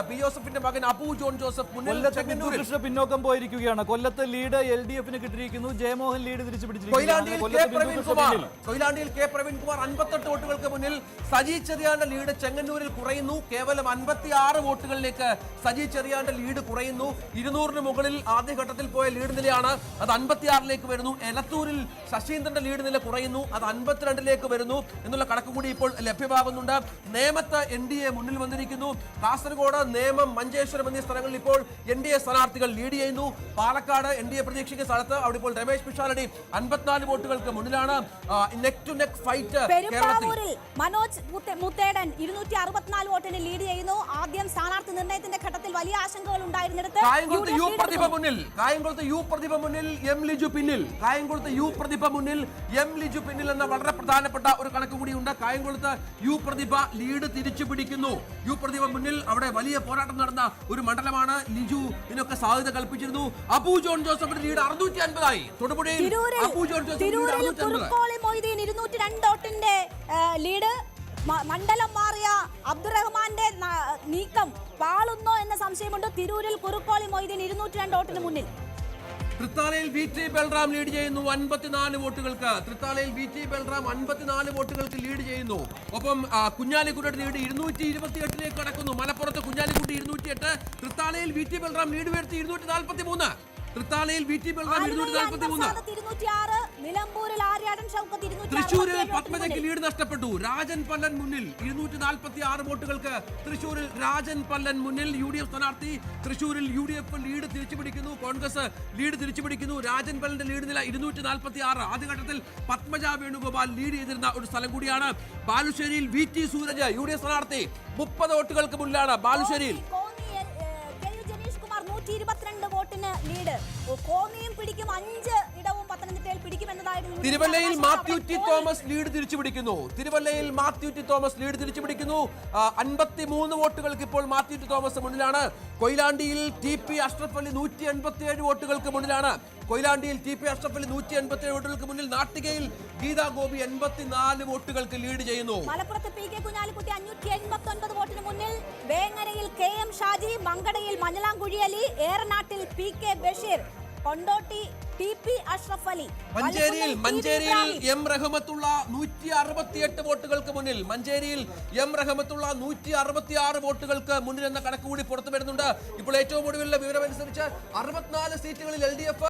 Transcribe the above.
P ജോസഫിന്റെ മകൻ Abu John Joseph മുന്നിൽ കൃഷ്ണ പിന്നോക്കം പോയിരിക്കുകയാണ്. കൊല്ലത്ത് ലീഡ് LDF കിട്ടിയിരിക്കുന്നു. ജയമോഹൻ ലീഡ് തിരിച്ചു കൊയിലാണ്ടിയിൽ കെ പ്രവീൺകുമാർ 58 വോട്ടുകൾക്ക് മുന്നിൽ. സജി ചെറിയാന്റെ ലീഡ് ചെങ്ങന്നൂരിൽ കുറയുന്നു. കേവലം 56 വോട്ടുകളിലേക്ക് സജി ചെറിയാന്റെ ലീഡ് കുറയുന്നു. 200-ന് മുകളിൽ ആദ്യഘട്ടത്തിൽ പോയ ലീഡ് നിലയാണ്, അത് 56-ലേക്ക് വരുന്നു. എലത്തൂരിൽ ശശീന്ദ്രന്റെ ലീഡ് നില കുറയുന്നു, അത് 52-ലേക്ക് വരുന്നു എന്നുള്ള കണക്ക് കൂടി ഇപ്പോൾ ലഭ്യമാകുന്നുണ്ട്. നേമത്ത് NDA മുന്നിൽ വന്നിരിക്കുന്നു. കാസർഗോഡ്, നേമം, മഞ്ചേശ്വരം എന്നീ സ്ഥലങ്ങളിൽ ഇപ്പോൾ NDA സ്ഥാനാർത്ഥികൾ ലീഡ് ചെയ്യുന്നു. പാലക്കാട് NDA പ്രതീക്ഷിക്കുന്ന സ്ഥലത്ത് അവിടെ ഇപ്പോൾ രമേശ് പിഷാരടി 54 വോട്ടുകൾക്ക് മുന്നിലാണ്. നെക്ക് ടു നെക്ക് ഫൈറ്റ് പെരുമ്പാവൂരിൽ മനോജ് മുത്തേടൻ 264 വോട്ടിന് ലീഡ് ചെയ്യുന്നു. ആദ്യം സ്ഥാനാർത്ഥി നിർണയത്തിന്റെ ഘട്ടത്തിൽ വലിയ ആശങ്കകൾ ഉണ്ടായിരുന്നിടത്ത് കായംകുളത്ത് യു പ്രതിഭ മുന്നിൽ, എം ലിജു പിന്നിൽ. കായംകുളത്ത് യു പ്രതിഭ മുന്നിൽ, എം ലിജു പിന്നിൽ എന്ന വളരെ പ്രധാനപ്പെട്ട ഒരു കണക്ക് കൂടിയുണ്ട്. കായംകുളത്ത് യു പ്രതിഭ ലീഡ് തിരിച്ചു പിടിക്കുന്നു. യു പ്രതിഭ മുന്നിൽ. അവിടെ വലിയ പോരാട്ടം നടന്ന ഒരു മണ്ഡലമാണ്. ലിജു ഇതിനൊക്കെ സാധ്യത കൽപ്പിച്ചിരുന്നു. അബു ജോൺ ജോസഫിന്റെ ലീഡ് 650 ആയി. തൊടുപുഴയിൽ അബു ജോൺ ജോസഫ് 202 വോട്ടിന്റെ ലീഡ്. മണ്ഡലം മാറിയ അബ്ദുറഹ്മാന്റെ നീക്കം പാളുന്നോ എന്ന സംശയമുണ്ട്. തിരൂരിൽ കുറുക്കോളി മൊയ്തീൻ 202 വോട്ടിന് മുന്നിൽ. തൃത്താലയിൽ VT ബൽറാം ലീഡ് ചെയ്യുന്നു 54 വോട്ടുകൾക്ക്. തൃത്താലയിൽ VT ബൽറാം 54 വോട്ടുകൾക്ക് ലീഡ് ചെയ്യുന്നു. ഒപ്പം കുഞ്ഞാലിക്കുട്ടിയുടെ ലീഡ് 228-ലേക്ക് കടക്കുന്നു. മലപ്പുറത്ത് കുഞ്ഞാലിക്കുട്ടി 208. തൃത്താലയിൽ VT ബൽറാം ലീഡ് ഉയർത്തി 243. തൃത്താലയിൽ VT ബൽറാം 243. തൃശൂരിൽ പത്മജയ്ക്ക് ലീഡ് നഷ്ടപ്പെട്ടു. രാജൻ പല്ലൻ മുന്നിൽ 246 വോട്ടുകൾക്ക്. തൃശൂരിൽ രാജൻ പല്ലൻ മുന്നിൽ. UDF സ്ഥാനാർത്ഥി തൃശൂരിൽ UDF ലീഡ് തിരിച്ചുപിടിക്കുന്നു. കോൺഗ്രസ് ലീഡ് തിരിച്ചുപിടിക്കുന്നു. രാജൻ പല്ലന്റെ ലീഡ് നില 246. ആദ്യഘട്ടത്തിൽ പത്മജ വേണുഗോപാൽ ലീഡ് ചെയ്തിരുന്ന ഒരു സ്ഥലം കൂടിയാണ്. ബാലുശ്ശേരിയിൽ VT സൂരജ് UDF സ്ഥാനാർത്ഥി 30 വോട്ടുകൾക്ക് മുന്നിലാണ്. ബാലുശ്ശേരിയിൽ 122 വോട്ടിന് ലീഡ്. കോന്നിയും പിടിക്കും, 5 ഇടവും പത്തനംതിട്ടയിൽ പിടിക്കുമെന്നതായിരുന്നു. തിരുവല്ലയിൽ മാത്യു ടി തോമസ് ലീഡ് തിരിച്ചുപിടിക്കുന്നു. 53 വോട്ടുകൾക്ക് ഇപ്പോൾ മാത്യു ടി തോമസ് മുന്നിലാണ്. കൊയിലാണ്ടിയിൽ TP അഷ്റഫ് അലി 187 വോട്ടുകൾക്ക് മുന്നിലാണ്. കൊയിലാണ്ടിയിൽ TP അഷ്റഫ് അലി 187 വോട്ടുകൾക്ക് മുന്നിൽ. നാട്ടികയിൽ ഗീതാ ഗോപി 84 വോട്ടുകൾക്ക് ലീഡ് ചെയ്യുന്നു. മലപ്പുറത്ത് PK കുഞ്ഞാലിക്കുട്ടി 589 വോട്ടിന് മുന്നിൽ. വേങ്ങരയിൽ KM Shaji, മങ്കടയിൽ Manjalamkuzhi Ali, ഏറനാട്ടിൽ PK Basheer, Kondotty TP Ashraf Ali. മഞ്ചേരിയിൽ M റഹ്മത്തുള്ള 168 വോട്ടുകൾക്ക് മുന്നിൽ. മഞ്ചേരിയിൽ M റഹ്മത്തുള്ള 166 വോട്ടുകൾക്ക് മുന്നിൽ എന്ന കണക്ക് കൂടി പുറത്തു വരുന്നുണ്ട്. ഇപ്പോൾ ഏറ്റവും ഒടുവിലുള്ള വിവരമനുസരിച്ച് 64 സീറ്റുകളിൽ LDF